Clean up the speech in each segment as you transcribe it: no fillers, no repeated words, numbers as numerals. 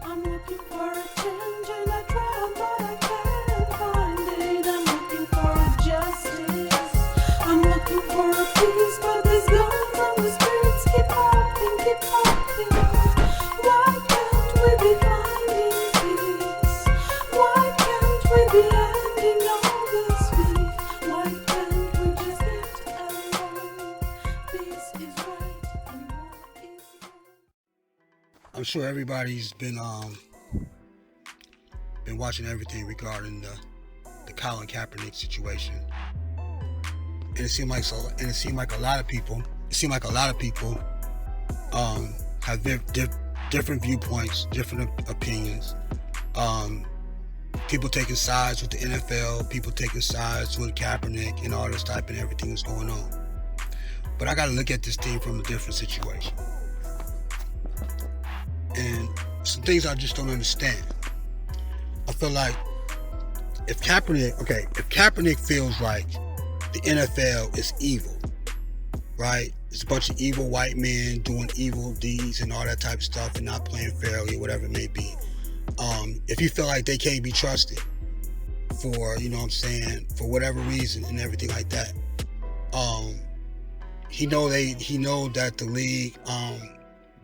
I'm looking for a change and I try but I can't find it. I'm looking for a justice. I'm looking for a peace, but these guns on the streets keep popping, keep popping. Why can't we be finding peace? Why can't we be ending all this beef? Why can't we just get along? Peace is right and war is wrong. I'm sure everybody's been watching everything regarding the Colin Kaepernick situation, and it seemed like a lot of people have different viewpoints, different opinions. People taking sides with the NFL, people taking sides with Kaepernick, and all this type and everything that's going on. But I got to look at this thing from a different situation. And some things I just don't understand. I feel like if Kaepernick feels like the NFL is evil, right? It's a bunch of evil white men doing evil deeds and all that type of stuff and not playing fairly, whatever it may be. If you feel like they can't be trusted for, you know what I'm saying, for whatever reason and everything like that, he know that the league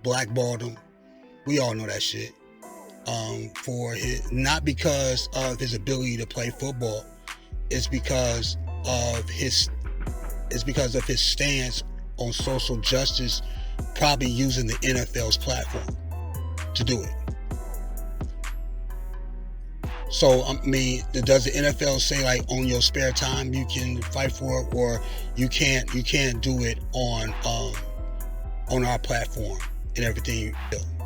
blackballed him. We all know that shit. For his, not because of his ability to play football, it's because of his stance on social justice, probably using the NFL's platform to do it. So I mean, does the NFL say like on your spare time you can fight for it, or you can't do it on our platform and everything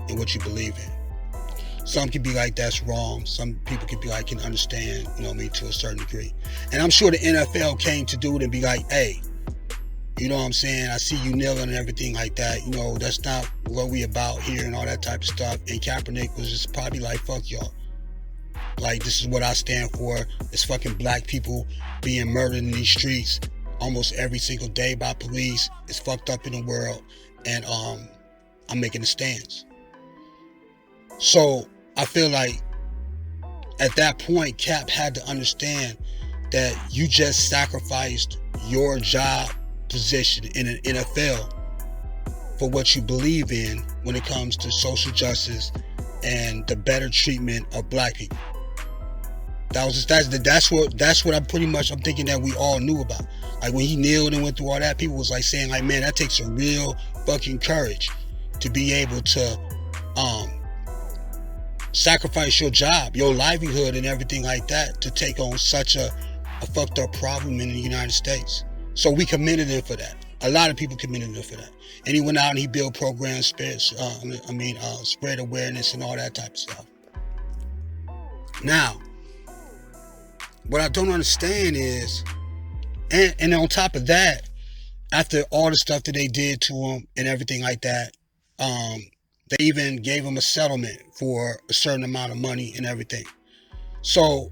and what you believe in? Some can be like, that's wrong. Some people can be like, can understand, you know what I mean, to a certain degree. And I'm sure the NFL came to do it and be like, hey, you know what I'm saying, I see you kneeling and everything like that. You know, that's not what we about here and all that type of stuff. And Kaepernick was just probably like, fuck y'all. Like, this is what I stand for. It's fucking black people being murdered in these streets almost every single day by police. It's fucked up in the world. And I'm making a stance. So I feel like at that point, Cap had to understand that you just sacrificed your job position in an NFL for what you believe in when it comes to social justice and the better treatment of black people. That's what I'm thinking that we all knew about. Like when he kneeled and went through all that, people was like saying like, man, that takes a real fucking courage to be able to sacrifice your job, your livelihood and everything like that to take on such a fucked up problem in the United States. So we commended him for that. A lot of people commended him for that. And he went out and he built programs, spread awareness and all that type of stuff. Now, what I don't understand is, and on top of that, after all the stuff that they did to him and everything like that, they even gave him a settlement for a certain amount of money and everything. So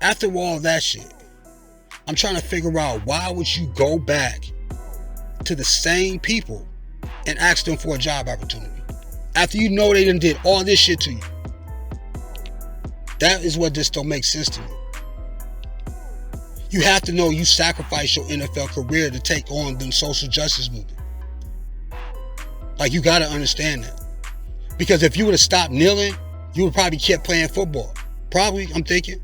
after all that shit, I'm trying to figure out, why would you go back to the same people and ask them for a job opportunity after you know they done did all this shit to you? That is what just don't make sense to me. You have to know you sacrificed your NFL career to take on the social justice movement. Like, you got to understand that. Because if you would have stopped kneeling, you would probably kept playing football. Probably, I'm thinking.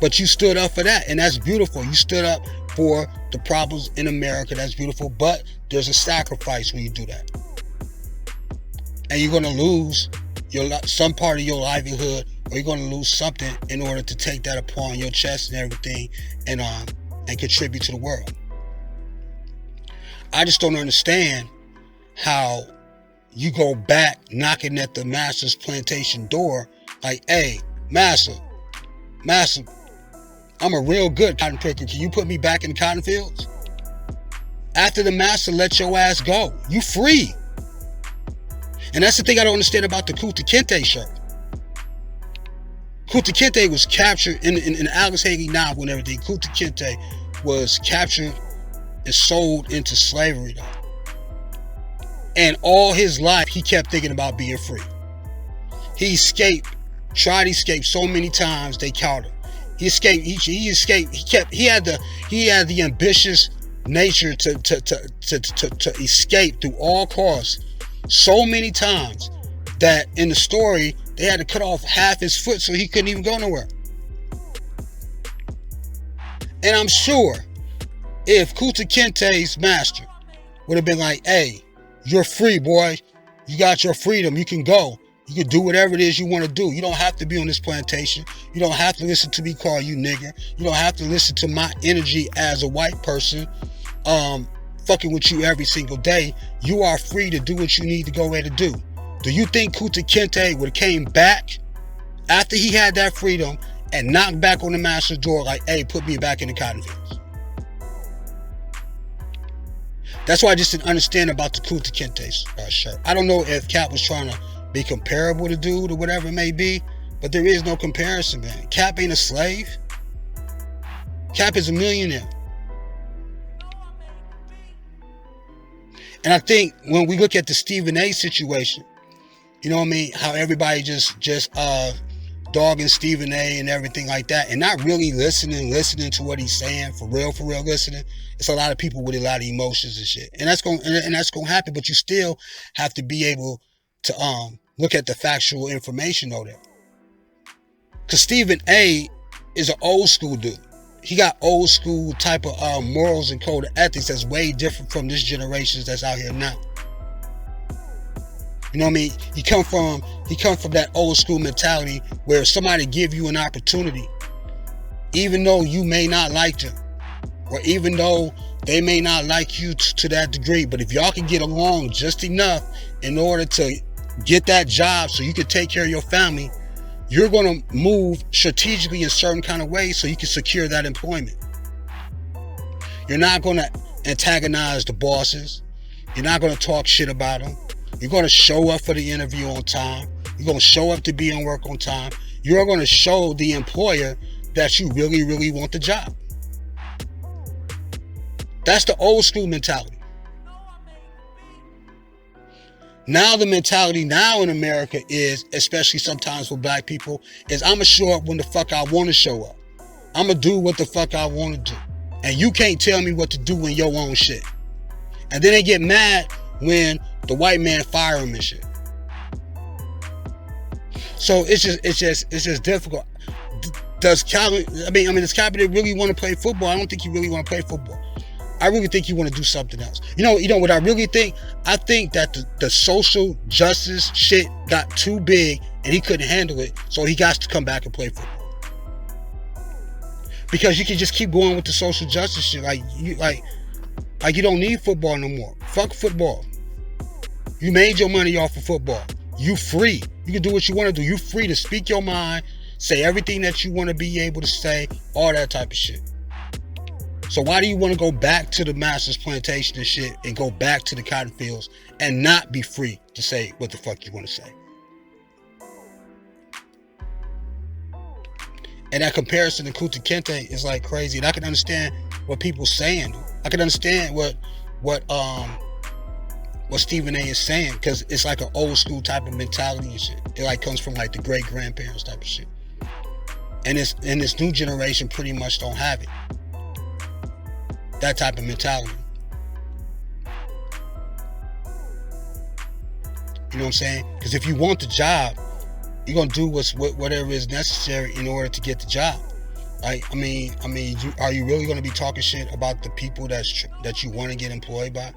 But you stood up for that, and that's beautiful. You stood up for the problems in America. That's beautiful. But there's a sacrifice when you do that. And you're going to lose some part of your livelihood, or you're going to lose something in order to take that upon your chest and everything and contribute to the world. I just don't understand how you go back knocking at the master's plantation door like, hey, master, I'm a real good cotton picker. Can you put me back in the cotton fields? After the master let your ass go, you free. And that's the thing I don't understand about the Kunta Kinte shirt. Kunta Kinte was captured in the Alex Haley novel and everything. Kunta Kinte was captured and sold into slavery, though. And all his life, he kept thinking about being free. He tried to escape so many times they caught him. He escaped. He escaped. He had the ambitious nature to escape through all costs so many times that in the story they had to cut off half his foot so he couldn't even go nowhere. And I'm sure if Kunta Kinte's master would have been like, hey, you're free, boy. You got your freedom. You can go. You can do whatever it is you want to do. You don't have to be on this plantation. You don't have to listen to me call you nigger. You don't have to listen to my energy as a white person fucking with you every single day. You are free to do what you need to go ahead and do. Do you think Kunta Kinte would have came back after he had that freedom and knocked back on the master's door like, hey, put me back in the cotton fields? That's why I just didn't understand about the Kunta Kinte shirt. I don't know if Cap was trying to be comparable to dude or whatever it may be, but there is no comparison, man. Cap ain't a slave. Cap is a millionaire. And I think when we look at the Stephen A situation, you know what I mean, how everybody just dogging Stephen A and everything like that, and not really listening to what he's saying for real listening. It's a lot of people with a lot of emotions and shit, and that's gonna happen. But you still have to be able to look at the factual information though, there, because Stephen A is an old school dude. He got old school type of morals and code of ethics that's way different from this generation that's out here now. You know what I mean? He come from that old school mentality where somebody give you an opportunity, even though you may not like them, or even though they may not like you to that degree, but if y'all can get along just enough in order to get that job so you can take care of your family, you're going to move strategically in certain kind of ways so you can secure that employment. You're not going to antagonize the bosses. You're not going to talk shit about them. You're going to show up for the interview on time. You're going to show up to be on work on time. You're going to show the employer that you really, really want the job. That's the old school mentality. Now the mentality now in America is, especially sometimes for black people, is I'm going to show up when the fuck I want to show up. I'm going to do what the fuck I want to do. And you can't tell me what to do in your own shit. And then they get mad when the white man fire him and shit. So it's just difficult. Does Kaepernick really want to play football? I don't think he really want to play football. I really think you want to do something else. You know what I really think? I think that the social justice shit got too big and he couldn't handle it, so he got to come back and play football. Because you can just keep going with the social justice shit, like you don't need football no more. Fuck football. You made your money off of football. You free. You can do what you want to do. You free to speak your mind, say everything that you want to be able to say, all that type of shit. So why do you want to go back to the master's plantation and shit and go back to the cotton fields and not be free to say what the fuck you want to say? And that comparison to Kunta Kinte is like crazy. And I can understand what people saying. I can understand what Stephen A is saying, because it's like an old school type of mentality and shit. It like comes from like the great grandparents type of shit. And this new generation pretty much don't have it. That type of mentality. You know what I'm saying? Because if you want the job, you're gonna do whatever is necessary in order to get the job. Right? I mean, are you really gonna be talking shit about the people that you want to get employed by?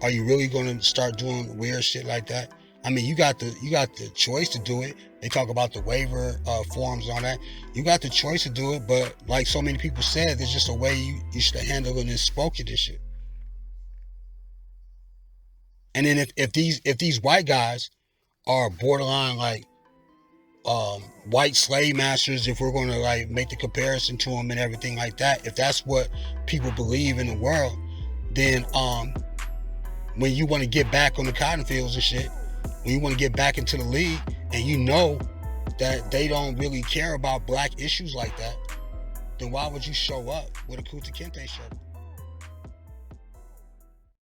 Are you really gonna start doing weird shit like that? I mean, you got the choice to do it. They talk about the waiver forms and all that. You got the choice to do it, but like so many people said, there's just a way you should handle it and spoken this shit. And then if these white guys are borderline like white slave masters, if we're gonna like make the comparison to them and everything like that, if that's what people believe in the world, then when you want to get back on the cotton fields and shit, when you want to get back into the league and you know that they don't really care about black issues like that, then why would you show up with a Kunta Kinte shirt?